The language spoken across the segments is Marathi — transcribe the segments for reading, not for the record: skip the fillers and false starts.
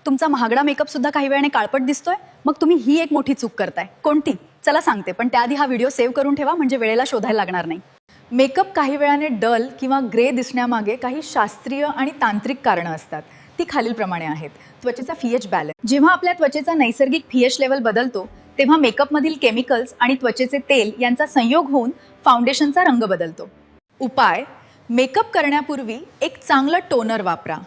तुमचा महागडा मेकअप सुद्धा काही वेळाने काळपट दिसतोय, मग तुम्ही ही एक मोठी चूक करताय. कोणती? चला सांगते, पण त्याआधी हा व्हिडिओ सेव्ह करून ठेवा म्हणजे वेळेला शोधायला लागणार नाही. मेकअप काही वेळाने डल किंवा ग्रे दिसण्यामागे काही शास्त्रीय आणि तांत्रिक कारणं असतात. ती खालीलप्रमाणे आहेत. त्वचेचा pH बॅलन्स. जेव्हा आपल्या त्वचेचा नैसर्गिक pH लेवल बदलतो तेव्हा मेकअपमधील केमिकल्स आणि त्वचेचे तेल यांचा संयोग होऊन फाउंडेशनचा रंग बदलतो. उपाय: मेकअप करण्यापूर्वी एक चांगलं टोनर वापरा.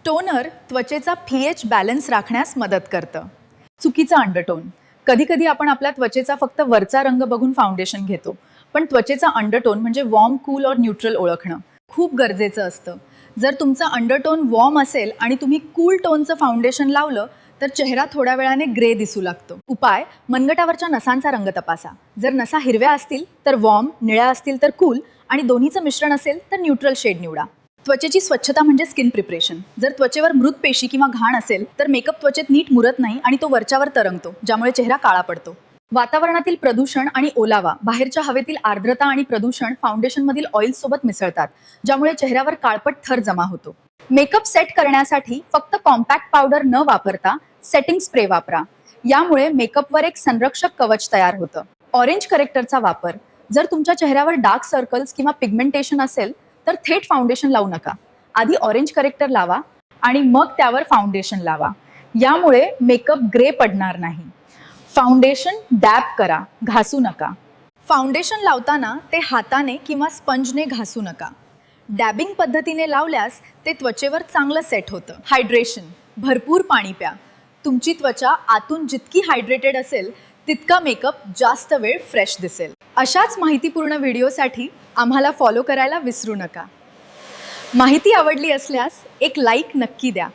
टोनर त्वचेचा pH बॅलन्स राखण्यास मदत करतं. चुकीचा अंडरटोन. कधीकधी आपण आपल्या त्वचेचा फक्त वरचा रंग बघून फाउंडेशन घेतो, पण त्वचेचा अंडरटोन म्हणजे वॉर्म, कूल और न्यूट्रल ओळखणं खूप गरजेचं असतं. जर तुमचा अंडरटोन वॉर्म असेल आणि तुम्ही कूल टोनचं फाउंडेशन लावलं तर चेहरा थोड्या वेळाने ग्रे दिसू लागतो. उपाय: मनगटावरच्या नसांचा रंग तपासा. जर नसा हिरव्या असतील तर वॉर्म, निळ्या असतील तर कूल आणि दोन्हीचं मिश्रण असेल तर न्यूट्रल शेड निवडा. त्वचेची स्वच्छता म्हणजे स्किन प्रिपरेशन. जर त्वचेवर मृत पेशी किंवा घाण असेल तर मेकअप त्वचेत नीट मुरत नाही आणि तो वरच्यावर तरंगतो, ज्यामुळे चेहरा काळा पडतो. वातावरणातील प्रदूषण आणि ओलावा, बाहेरच्या हवेतील आर्द्रता आणि प्रदूषण फाउंडेशनमधील ऑइल सोबत मिसळतात, ज्यामुळे चेहऱ्यावर काळपट थर जमा होतो. मेकअप सेट करण्यासाठी फक्त कॉम्पॅक्ट पावडर न वापरता सेटिंग स्प्रे वापरा. यामुळे मेकअपवर एक संरक्षक कवच तयार होतं. ऑरेंज करेक्टरचा वापर. जर तुमच्या चेहऱ्यावर डार्क सर्कल्स किंवा पिगमेंटेशन असेल तर थेट फाउंडेशन लावू नका. आधी ऑरेंज करेक्टर लावा आणि मग त्यावर फाउंडेशन लावा. यामुळे मेकअप ग्रे पडणार नाही. फाउंडेशन डॅब करा, घासू नका. फाउंडेशन लावताना ते हाताने किंवा स्पंजने घासू नका. डॅबिंग पद्धतीने लावल्यास ते त्वचेवर चांगलं सेट होतं. हायड्रेशन. भरपूर पाणी प्या. तुमची त्वचा आतून जितकी हायड्रेटेड असेल तितका मेकअप जास्त वेळ फ्रेश दिसेल. अशाच माहितीपूर्ण व्हिडिओसाठी आम्हाला फॉलो करायला विसरू नका. माहिती आवडली असल्यास एक लाईक नक्की द्या.